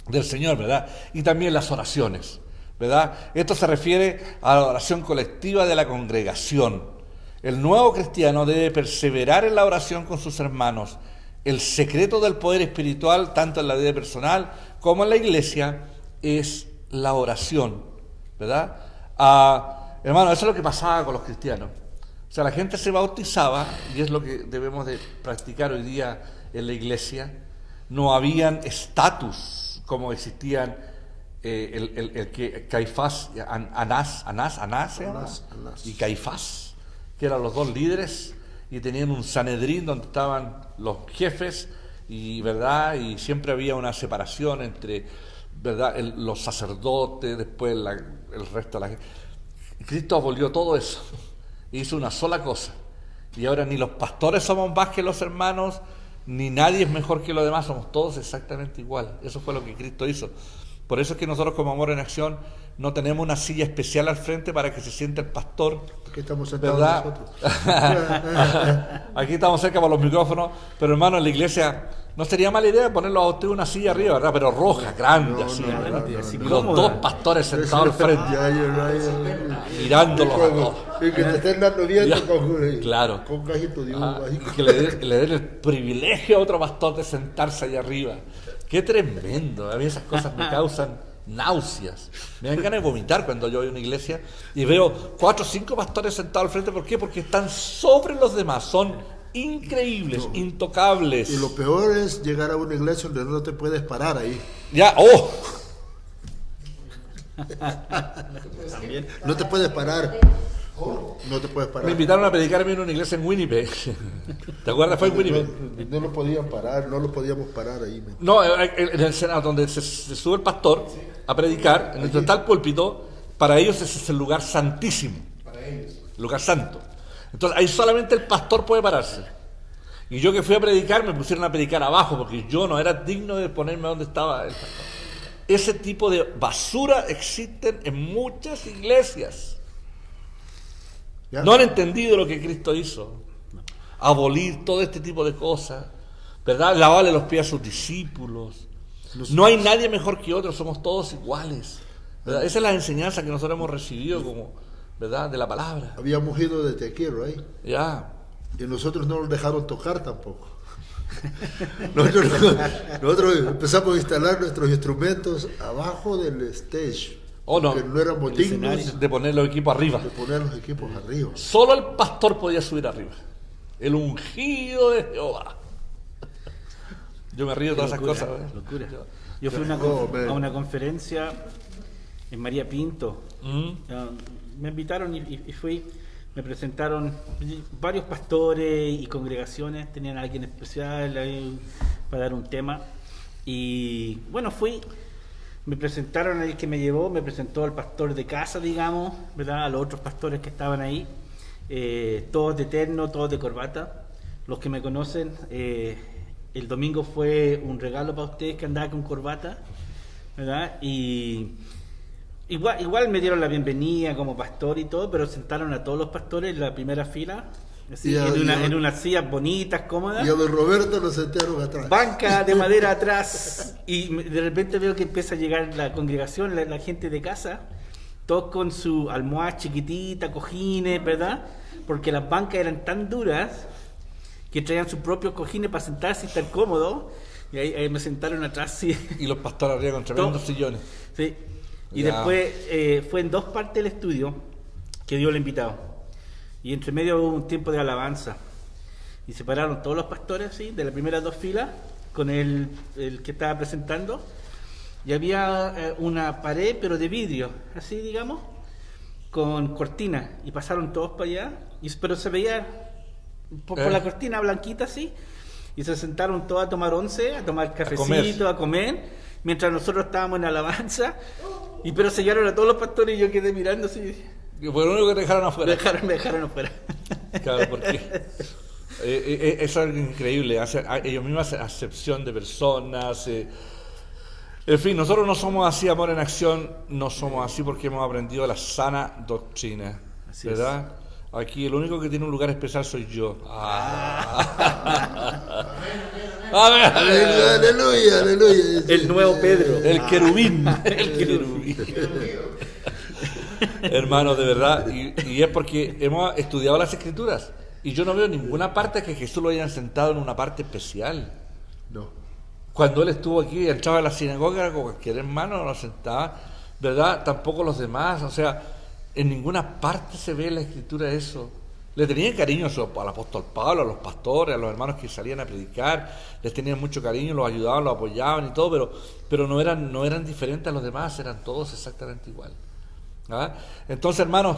del Señor, ¿verdad? Y también las oraciones, ¿verdad? Esto se refiere a la oración colectiva de la congregación. El nuevo cristiano debe perseverar en la oración con sus hermanos. El secreto del poder espiritual, tanto en la vida personal como en la iglesia, es la oración, ¿verdad? Hermano, eso es lo que pasaba con los cristianos. O sea, la gente se bautizaba, y es lo que debemos de practicar hoy día en la iglesia. No habían estatus como existían el que Caifás, Anás y Caifás, que eran los dos líderes, y tenían un Sanedrín donde estaban los jefes, y verdad, y siempre había una separación entre, ¿verdad?, los sacerdotes, después el resto de la gente. Cristo abolió todo eso, hizo una sola cosa, y ahora ni los pastores somos más que los hermanos, ni nadie es mejor que los demás, somos todos exactamente iguales. Eso fue lo que Cristo hizo. Por eso es que nosotros como Amor en Acción no tenemos una silla especial al frente para que se siente el pastor. Aquí estamos sentados ¿verdad? nosotros. Aquí estamos cerca para los micrófonos, pero hermano, en la iglesia no sería mala idea ponerlo a usted una silla arriba, ¿verdad? Pero roja, grande, así, ¿verdad? así Y los cómoda. dos pastores sentados al frente, mirándolos a todos. Y que te estén dando viento Ya, con, claro. con cajito de uva. Y que le den el privilegio a otro pastor de sentarse allá arriba. Qué tremendo. A mí esas cosas me causan náuseas. Me dan ganas de vomitar cuando yo voy a una iglesia y veo 4 o 5 pastores sentados al frente. ¿Por qué? Porque están sobre los demás. Son increíbles, intocables. Y lo peor es llegar a una iglesia donde no te puedes parar ahí. Ya, ¡oh! No te puedes parar. No te puedes Me parar. invitaron a predicar a mí en una iglesia en Winnipeg. ¿Te acuerdas? Fue en Winnipeg. No lo podían parar, no lo podíamos parar ahí. No, en el Senado, donde se sube el pastor a predicar, en donde está el púlpito, para ellos ese es el lugar santísimo. Para ellos. Lugar santo. Entonces ahí solamente el pastor puede pararse. Y yo que fui a predicar, me pusieron a predicar abajo, porque yo no era digno de ponerme donde estaba el pastor. Ese tipo de basura existen en muchas iglesias. ¿Ya? No han entendido lo que Cristo hizo. Abolir todo este tipo de cosas, ¿verdad? Lavarle los pies a sus discípulos. No hay nadie mejor que otro, somos todos iguales, ¿verdad? Esa es la enseñanza que nosotros hemos recibido como, ¿verdad?, de la palabra. Habíamos ido de te quiero ahí. Ya. Y nosotros no nos dejaron tocar tampoco. Nosotros empezamos a instalar nuestros instrumentos abajo del stage. Oh, no. Que no éramos dignos De poner los equipos arriba. de poner los equipos arriba. Solo el pastor podía subir arriba. El ungido de Jehová. Yo me río de todas esas cosas. ¿eh? Locura. Yo fui a una conferencia en María Pinto. Me invitaron y fui. Me presentaron varios pastores y congregaciones. Tenían a alguien especial ahí para dar un tema. Y bueno, fui. Me presentaron al que me llevó, me presentó al pastor de casa, digamos, ¿verdad? A los otros pastores que estaban ahí, todos de terno, todos de corbata. Los que me conocen, el domingo fue un regalo para ustedes que andaba con corbata, ¿verdad? Y igual me dieron la bienvenida como pastor y todo, pero sentaron a todos los pastores en la primera fila, así, en unas sillas bonitas, cómodas. Y a don Roberto lo sentaron atrás. Banca de madera atrás. Y de repente veo que empieza a llegar la congregación, la gente de casa, todos con su almohada chiquitita, cojines, ¿verdad? Porque las bancas eran tan duras que traían sus propios cojines para sentarse y estar cómodos. Y ahí me sentaron atrás, sí. Y los pastores arriba con tremendos sillones. Sí. Y Ya. después fue en dos partes del estudio que dio el invitado. Y entre medio hubo un tiempo de alabanza. Y se pararon todos los pastores, ¿sí? De las primeras dos filas, con el que estaba presentando. Y había una pared, pero de vidrio, así digamos, con cortina. Y pasaron todos para allá. Pero se veía por la cortina blanquita así. Y se sentaron todos a tomar once, a tomar cafecito, a comer. Mientras nosotros estábamos en alabanza. Pero sellaron a todos los pastores y yo quedé mirando así. Fue lo único que te dejaron afuera. Me dejaron afuera. Claro, porque es algo increíble. Ellos mismos hacen acepción de personas. En fin, nosotros no somos así, amor en acción. No somos así porque hemos aprendido la sana doctrina. Así ¿verdad? Aquí el único que tiene un lugar especial soy yo. Aleluya, aleluya. El nuevo Pedro. El querubín. El querubín. Hermano, de verdad, y es porque hemos estudiado las Escrituras y yo no veo ninguna parte que Jesús lo hayan sentado en una parte especial. No. Cuando él estuvo aquí, entraba a la sinagoga, con cualquier hermano lo sentaba, ¿verdad? Tampoco los demás, o sea, en ninguna parte se ve en la Escritura eso. Le tenían cariño al apóstol Pablo, a los pastores, a los hermanos que salían a predicar, les tenían mucho cariño, los ayudaban, los apoyaban y todo, pero no eran diferentes a los demás, eran todos exactamente igual. ¿Ah? Entonces, hermanos,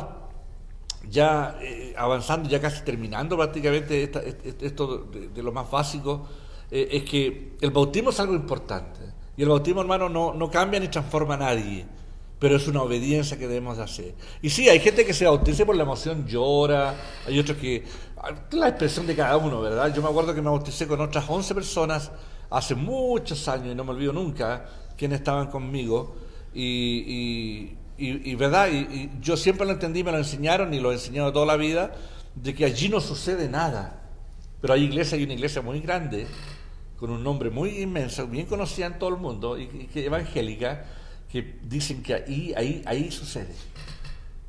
ya avanzando, ya casi terminando prácticamente esto de lo más básico, es que el bautismo es algo importante. Y el bautismo, hermano, no cambia ni transforma a nadie, pero es una obediencia que debemos de hacer. Y sí, hay gente que se bautiza por la emoción, llora, hay otros que... La expresión de cada uno, ¿verdad? Yo me acuerdo que me bauticé con otras 11 personas hace muchos años, y no me olvido nunca, quienes estaban conmigo, y verdad, y yo siempre lo entendí, me lo enseñaron y lo he enseñado toda la vida, de que allí no sucede nada. Pero hay una iglesia muy grande, con un nombre muy inmenso, bien conocida en todo el mundo, y que evangélica, que dicen que ahí sucede.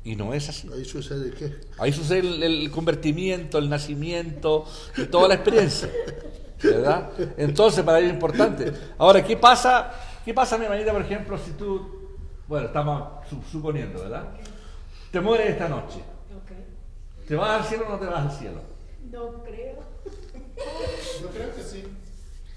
Y no es así. ¿Ahí sucede qué? Ahí sucede el convertimiento, el nacimiento, y toda la experiencia, ¿verdad? Entonces, para ellos es importante. Ahora, ¿qué pasa, mi hermanita, por ejemplo, si tú... Bueno, estamos suponiendo, ¿verdad? Te mueres esta noche. Ok. ¿Te vas al cielo o no te vas al cielo? No creo. Yo creo que sí.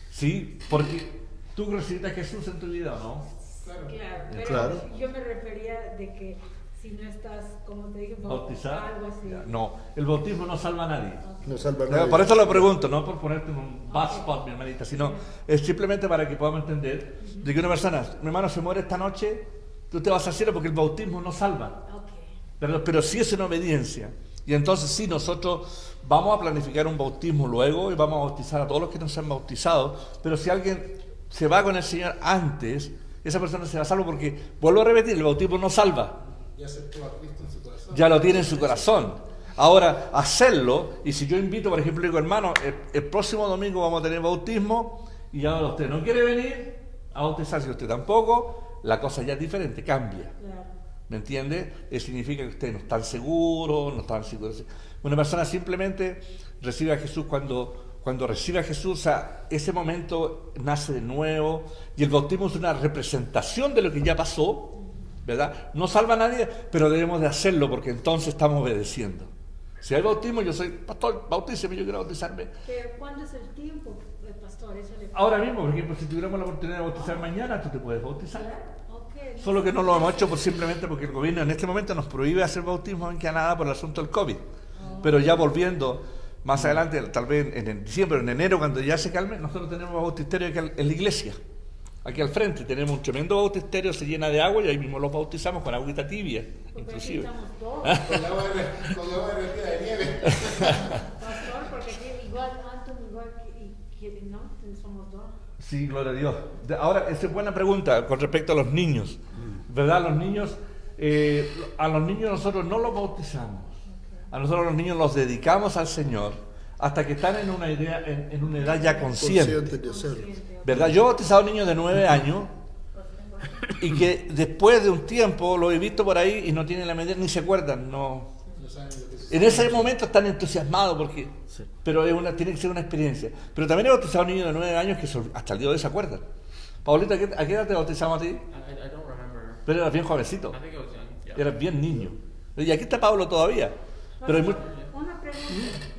Sí, porque tú recibiste a Jesús en tu vida, ¿o no? Claro. Claro, pero Claro. yo me refería de que si no estás, como te dije, ¿Bautizado? algo así. No, el bautismo no salva a nadie. No salva a nadie. Por eso lo pregunto, no por ponerte en un bad spot, mi hermanita, sino es simplemente para que podamos entender de que una persona, mi hermano, se muere esta noche, tú te vas al cielo porque el bautismo no salva. Ok. Pero sí es una obediencia. Y entonces sí, nosotros vamos a planificar un bautismo luego y vamos a bautizar a todos los que no se han bautizado. Pero si alguien se va con el Señor antes, esa persona será salvo porque, vuelvo a repetir, el bautismo no salva. Ya aceptó a Cristo en su corazón. Ya lo tiene en su corazón. Ahora, hacerlo, y si yo invito, por ejemplo, digo, hermano, el próximo domingo vamos a tener bautismo, y ahora usted no quiere venir a bautizarse, usted tampoco, la cosa ya es diferente, cambia. Claro. ¿Me entiende? Significa que ustedes no están seguros, no están seguros. Una persona simplemente recibe a Jesús cuando cuando recibe a Jesús, o sea, ese momento nace de nuevo, y el bautismo es una representación de lo que ya pasó, ¿verdad? No salva a nadie, pero debemos de hacerlo porque entonces estamos obedeciendo. Si hay bautismo, yo soy pastor, bautíceme, yo quiero bautizarme. Pero ¿cuándo es el tiempo, pastor? Eso le... Ahora mismo, por ejemplo, si tuviéramos la oportunidad de bautizar mañana, tú te puedes bautizar. Okay. Solo que no lo hemos hecho simplemente porque el gobierno en este momento nos prohíbe hacer bautismo en Canadá por el asunto del COVID. Pero ya volviendo más adelante, tal vez en diciembre o en enero, cuando ya se calme, nosotros tenemos bautisterio aquí en la iglesia. Aquí al frente tenemos un tremendo bautisterio, se llena de agua y ahí mismo los bautizamos con agüita tibia, Porque inclusive. aquí estamos todos. Con agua derretida de nieve. Pastor, porque aquí igual, Anton, igual que no, somos dos. Sí, gloria a Dios. Ahora, esa es buena pregunta con respecto a los niños, ¿verdad? Los niños, a los niños nosotros no los bautizamos. A nosotros los niños los dedicamos al Señor hasta que están en una edad ya consciente. De hacerlo. ¿Verdad? Yo he bautizado niños de 9 años y que después de un tiempo lo he visto por ahí y no tienen la medida ni se acuerdan. No. En ese momento están entusiasmados porque, pero tiene que ser una experiencia. Pero también he bautizado niños de 9 años que hasta el día de hoy se acuerdan. Paulita, ¿a qué edad te bautizamos a ti? I don't remember. Pero eras bien jovencito. I think I was young. Yeah. Eras bien niño. Y aquí está Pablo todavía. Pero hay Una pregunta,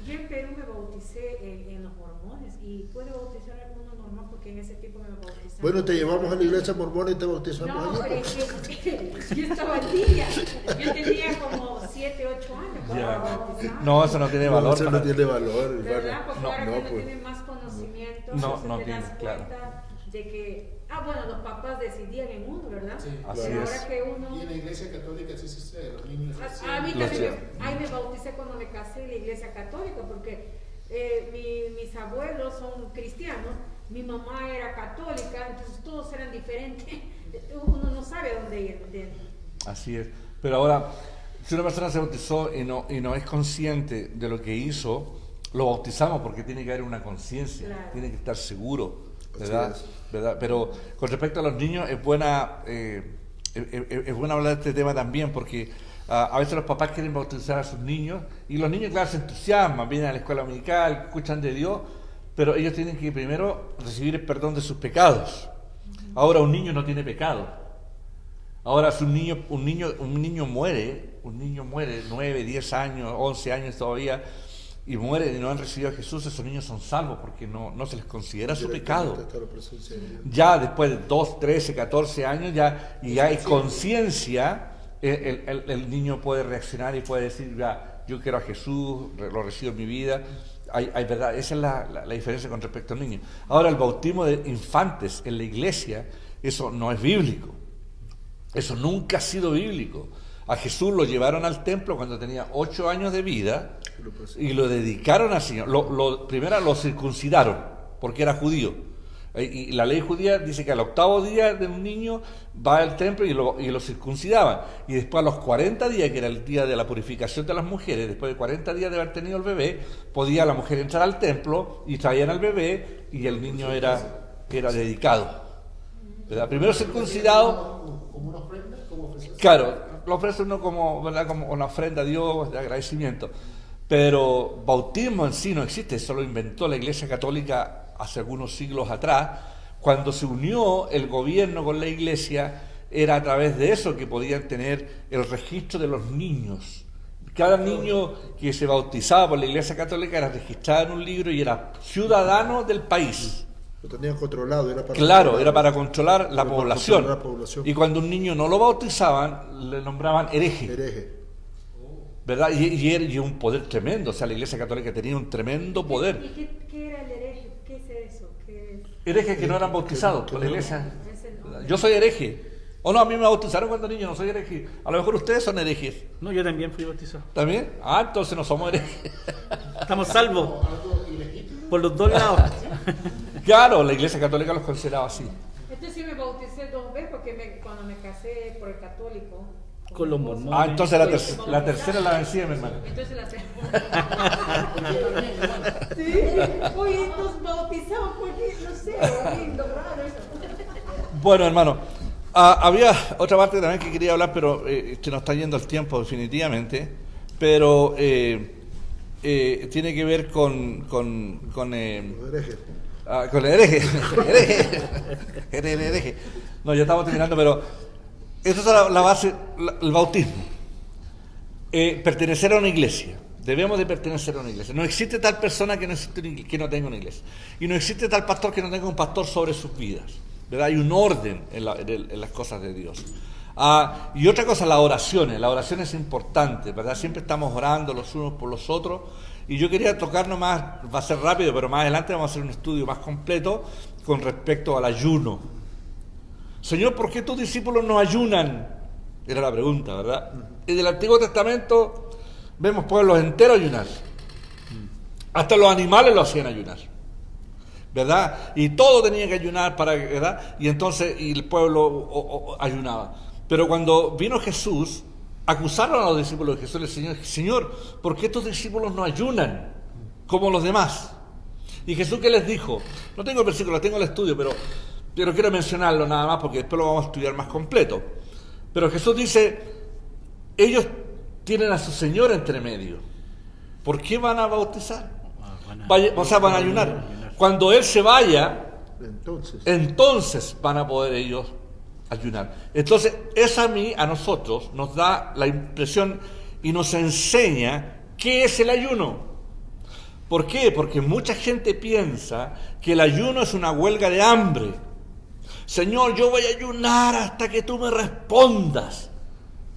yo en Perú me bauticé en los mormones y puedo bautizar a alguno normal porque en ese tiempo me bautizaron. Bueno, te llevamos a la iglesia mormona y te bautizamos No, allí. es que yo estaba niña, yo tenía como 7, 8 años cuando Ya. me bautizaron. No, eso no tiene valor. Eso no para- tiene valor, ¿Verdad? hermano. Porque No, ahora no, que uno pues. tiene más conocimiento, No, entonces no te tiene, das claro. cuenta de que, bueno, los papás decidían en uno, ¿verdad? Sí, Así Pero es. ahora que uno... Y en la iglesia católica sí sucede, los niños recién. A mí Los también, llevan. ahí me bauticé cuando me casé en la iglesia católica, porque mis abuelos son cristianos, mi mamá era católica, entonces todos eran diferentes, uno no sabe dónde ir. Así es. Pero ahora, si una persona se bautizó y no es consciente de lo que hizo, lo bautizamos porque tiene que haber una conciencia, Claro. tiene que estar seguro, Así ¿verdad? es. ¿Verdad? Pero con respecto a los niños, es buena hablar de este tema también porque a veces los papás quieren bautizar a sus niños y los niños, claro, se entusiasman, vienen a la escuela dominical, escuchan de Dios, pero ellos tienen que primero recibir el perdón de sus pecados. Ahora un niño no tiene pecado. Ahora si un niño muere 9, 10 años, 11 años todavía y muere y no han recibido a Jesús, esos niños son salvos porque no se les considera su pecado. Directamente está la presencia de Dios. Ya después de 2, 13, 14 años ya hay conciencia, el niño puede reaccionar y puede decir, ya, yo quiero a Jesús, lo recibo en mi vida. Hay verdad, esa es la diferencia con respecto al niño. Ahora, el bautismo de infantes en la iglesia, eso no es bíblico. Eso nunca ha sido bíblico. A Jesús lo llevaron al templo cuando tenía 8 años de vida y lo dedicaron al Señor. Primero lo circuncidaron porque era judío. Y la ley judía dice que al 8º día de un niño va al templo y lo circuncidaban. Y después a los 40 días, que era el día de la purificación de las mujeres, después de 40 días de haber tenido el bebé, podía la mujer entrar al templo y traían al bebé y el niño era dedicado. ¿Verdad? Primero circuncidado. Como una ofrenda, como ofrecer. Claro, lo ofrece uno como una ofrenda a Dios de agradecimiento. Pero bautismo en sí no existe, eso lo inventó la Iglesia Católica hace algunos siglos atrás. Cuando se unió el gobierno con la Iglesia, era a través de eso que podían tener el registro de los niños. Cada niño que se bautizaba por la Iglesia Católica era registrado en un libro y era ciudadano del país. Lo tenían controlado, era para Claro, era para controlar la Para población. controlar la población. Y cuando un niño no lo bautizaban, le nombraban hereje. hereje. ¿Verdad? Y un poder tremendo. O sea, la Iglesia Católica tenía un tremendo poder. ¿Y qué era el hereje? ¿Qué es eso? ¿Qué es? Herejes que no eran bautizados por la Iglesia. Ese no. Yo soy hereje. O no, a mí me bautizaron cuando niño, no soy hereje. A lo mejor ustedes son herejes. No, yo también fui bautizado. ¿También? Ah, entonces no somos herejes. Estamos salvos Algo ilegítimo. por los dos lados. Claro, la Iglesia Católica los consideraba así. Entonces sí me bauticé 2 veces porque cuando me casé por el católico. Con los mi esposo, mormones. Ah, entonces fue la tercera la vencía, mi hermano. Entonces la Sí, oye, nos bautizaban porque, no sé, lindo, raro eso. Bueno, hermano, había otra parte también que quería hablar, pero que nos está yendo el tiempo definitivamente. Pero tiene que ver con Los herejes. con el hereje. Hereje. No, ya estamos terminando, pero esa es la base, el bautismo. Pertenecer a una iglesia. Debemos de pertenecer a una iglesia. No existe tal persona que no tenga una iglesia. Y no existe tal pastor que no tenga un pastor sobre sus vidas. ¿Verdad? Hay un orden en las cosas de Dios. Y otra cosa, la oración. La oración es importante, ¿verdad? Siempre estamos orando los unos por los otros. Y yo quería tocar nomás, va a ser rápido, pero más adelante vamos a hacer un estudio más completo con respecto al ayuno. Señor, ¿por qué tus discípulos no ayunan? Era la pregunta, ¿verdad? Y del Antiguo Testamento vemos pueblos enteros ayunar. Hasta los animales lo hacían ayunar, ¿verdad? Y todo tenía que ayunar ¿verdad? Y entonces el pueblo ayunaba. Pero cuando vino Jesús, acusaron a los discípulos de Jesús, el Señor, ¿por qué tus discípulos no ayunan como los demás? Y Jesús, ¿qué les dijo? No tengo el versículo, tengo el estudio, pero quiero mencionarlo nada más porque después lo vamos a estudiar más completo. Pero Jesús dice, ellos tienen a su Señor entre medio. ¿Por qué van a bautizar? Van a ayunar. Cuando Él se vaya, entonces van a poder ellos ayunar. Entonces, eso a nosotros nos da la impresión y nos enseña qué es el ayuno. ¿Por qué? Porque mucha gente piensa que el ayuno es una huelga de hambre. Señor, yo voy a ayunar hasta que tú me respondas.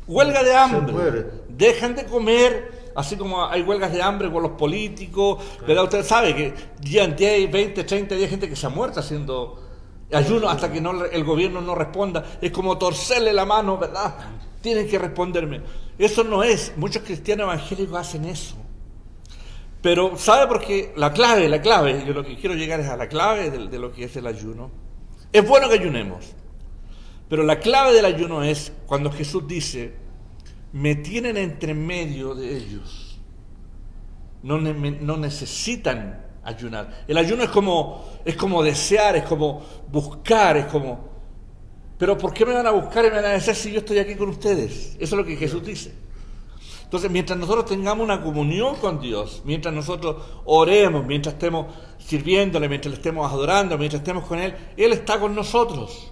Huelga de hambre. Dejan de comer, así como hay huelgas de hambre por los políticos, ¿verdad? Usted sabe que llevan 10, 20, 30 días gente que se ha muerto haciendo ayuno hasta que el gobierno no responda. Es como torcerle la mano, ¿verdad? Tienen que responderme. Eso no es. Muchos cristianos evangélicos hacen eso. Pero, ¿sabe por qué? La clave, yo lo que quiero llegar es a la clave de lo que es el ayuno. Es bueno que ayunemos, pero la clave del ayuno es cuando Jesús dice, me tienen entre medio de ellos. No necesitan ayunar. El ayuno es como desear, es como buscar, es como... Pero ¿por qué me van a buscar y me van a desear si yo estoy aquí con ustedes? Eso es lo que Jesús dice. Entonces, mientras nosotros tengamos una comunión con Dios, mientras nosotros oremos, mientras estemos sirviéndole, mientras le estemos adorando, mientras estemos con Él, Él está con nosotros.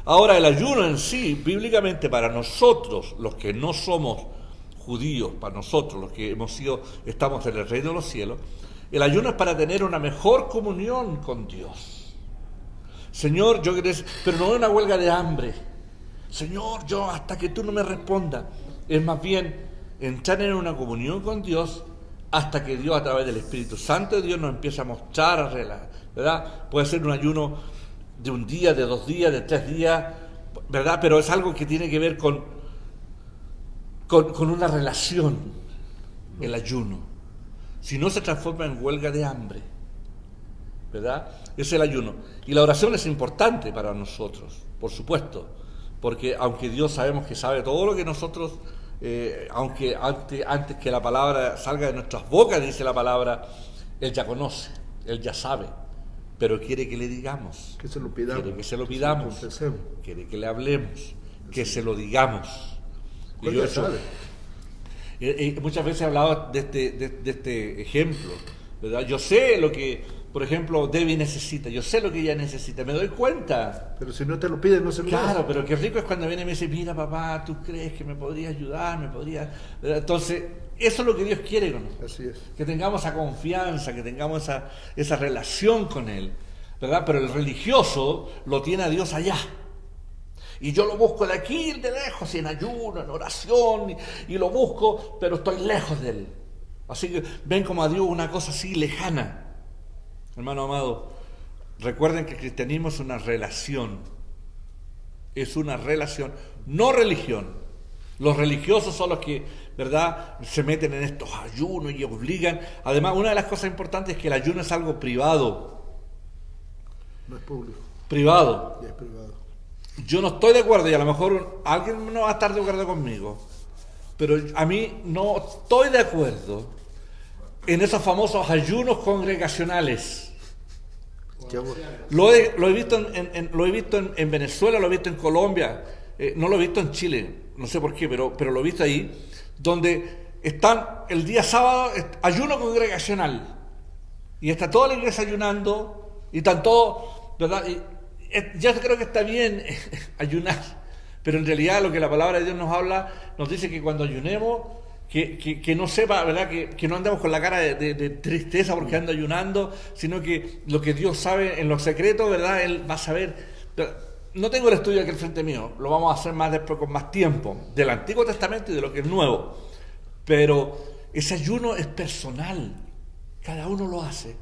Ahora, el ayuno en sí, bíblicamente para nosotros, los que no somos judíos, para nosotros, los que estamos en el reino de los cielos, el ayuno es para tener una mejor comunión con Dios. Señor, pero no es una huelga de hambre. Señor, yo hasta que tú no me respondas. Es más bien entrar en una comunión con Dios hasta que Dios, a través del Espíritu Santo de Dios, nos empiece a mostrar, ¿verdad? Puede ser un ayuno de un día, de 2 días, de 3 días, ¿verdad? Pero es algo que tiene que ver con una relación, el ayuno. Si no se transforma en huelga de hambre, ¿verdad? Es el ayuno. Y la oración es importante para nosotros, por supuesto, porque aunque Dios sabemos que sabe todo lo que nosotros, aunque antes que la palabra salga de nuestras bocas, dice la palabra, Él ya conoce, Él ya sabe, pero quiere que le digamos, que se lo pidamos, quiere que se lo pidamos, quiere que le hablemos, que se lo digamos. Y yo muchas veces he hablado de este ejemplo, ¿verdad? Yo sé lo que, por ejemplo, Debbie necesita, yo sé lo que ella necesita, me doy cuenta. Pero si no te lo pide, no se lo das. Claro, pero qué rico es cuando viene y me dice, mira papá, ¿tú crees que me podrías ayudar? ¿Verdad? Entonces, eso es lo que Dios quiere con nosotros. Así es. Que tengamos esa confianza, que tengamos esa relación con Él, ¿verdad? Pero el religioso lo tiene a Dios allá. Y yo lo busco de aquí, de lejos, en ayuno, en oración, y lo busco, pero estoy lejos de Él. Así que ven como a Dios una cosa así lejana. Hermano amado, recuerden que el cristianismo es una relación, no religión. Los religiosos son los que, ¿verdad?, se meten en estos ayunos y obligan. Además, una de las cosas importantes es que el ayuno es algo privado. No es público. Privado. Ya es privado. Yo no estoy de acuerdo, y a lo mejor alguien no va a estar de acuerdo conmigo, pero a mí no estoy de acuerdo en esos famosos ayunos congregacionales. Lo he visto en Venezuela, lo he visto en Colombia, no lo he visto en Chile, no sé por qué, pero lo he visto ahí, donde están el día sábado, ayuno congregacional, y está toda la iglesia ayunando, y están todos, ¿verdad? Yo creo que está bien ayunar, pero en realidad lo que la palabra de Dios nos habla, nos dice que cuando ayunemos, que no sepa, ¿verdad? Que no andemos con la cara de tristeza porque ando ayunando, sino que lo que Dios sabe en lo secreto, ¿verdad? Él va a saber. No tengo el estudio aquí al frente mío, lo vamos a hacer más después con más tiempo, del Antiguo Testamento y de lo que es nuevo. Pero ese ayuno es personal, cada uno lo hace.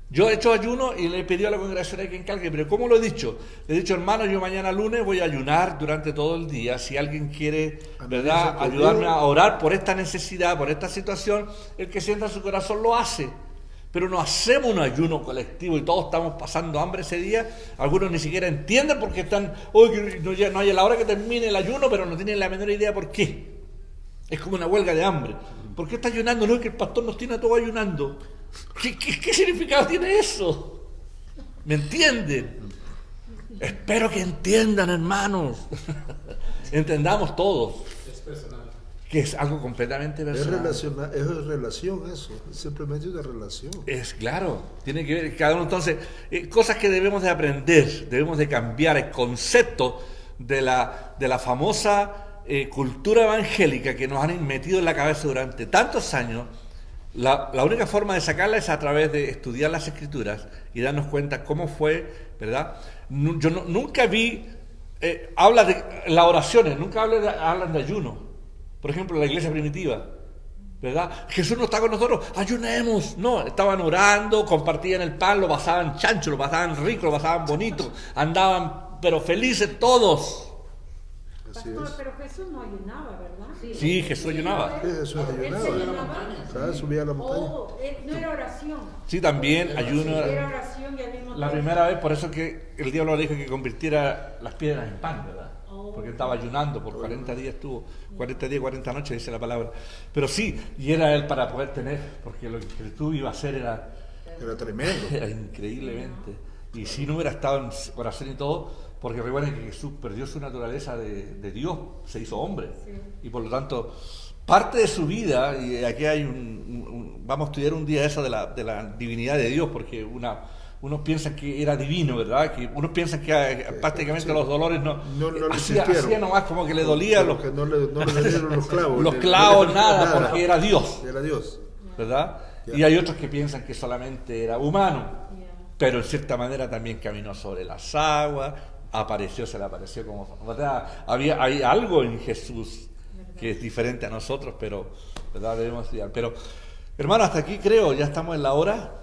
Yo he hecho ayuno y le he pedido a la congregación a que encargue, pero ¿cómo lo he dicho? Le he dicho, hermano, yo mañana lunes voy a ayunar durante todo el día. Si alguien quiere, ¿verdad?, ayudarme a orar por esta necesidad, por esta situación, el que sienta su corazón lo hace. Pero no hacemos un ayuno colectivo y todos estamos pasando hambre ese día. Algunos ni siquiera entienden porque están, no hay a la hora que termine el ayuno, pero no tienen la menor idea por qué. Es como una huelga de hambre. ¿Por qué está ayunando? No es que el pastor nos tiene a todos ayunando. ¿Qué significado tiene eso? ¿Me entienden? Espero que entiendan, hermanos. Entendamos todos. Es personal. Que es algo completamente personal. Es relación eso, es simplemente una relación. Es claro, tiene que ver cada uno. Entonces, cosas que debemos de aprender, debemos de cambiar el concepto de la famosa cultura evangélica que nos han metido en la cabeza durante tantos años. La única forma de sacarla es a través de estudiar las Escrituras y darnos cuenta cómo fue, ¿verdad? Yo nunca vi, habla de las oraciones, nunca hablan de ayuno. Por ejemplo, la iglesia primitiva, ¿verdad? Jesús no está con nosotros, ayunemos. No, estaban orando, compartían el pan, lo pasaban chancho, lo pasaban rico, lo pasaban bonito, andaban pero felices todos. Pastor, pero Jesús no ayunaba, ¿verdad? Sí, Jesús ayunaba. Sí, Jesús ayunaba. Claro, subía a la montaña. No era oración. Sí, también ayuno. Era oración y al mismo La tiempo. primera vez, por eso que el diablo dijo que convirtiera las piedras en pan, ¿verdad? Porque estaba ayunando, por 40 días estuvo, 40 días, 40 noches, dice la palabra. Pero sí, y era él para poder tener, porque lo que Jesús iba a hacer era tremendo. Era increíblemente. Y si no hubiera estado en oración y todo, porque recuerden que Jesús perdió su naturaleza de Dios, se hizo hombre. Sí. Y por lo tanto, parte de su vida, y aquí hay vamos a estudiar un día eso de la divinidad de Dios, porque unos piensan que era divino, ¿verdad? Que unos piensan que prácticamente los dolores no hacía nomás como que le dolía que no le dieron los clavos. Los clavos, nada, porque era Dios. Era Dios. ¿Verdad? Y hay otros que piensan que solamente era humano, pero en cierta manera también caminó sobre las aguas, se le apareció como, ¿verdad? Hay algo en Jesús que es diferente a nosotros, pero, ¿verdad? Debemos estudiar. Pero, hermano, hasta aquí creo, ya estamos en la hora.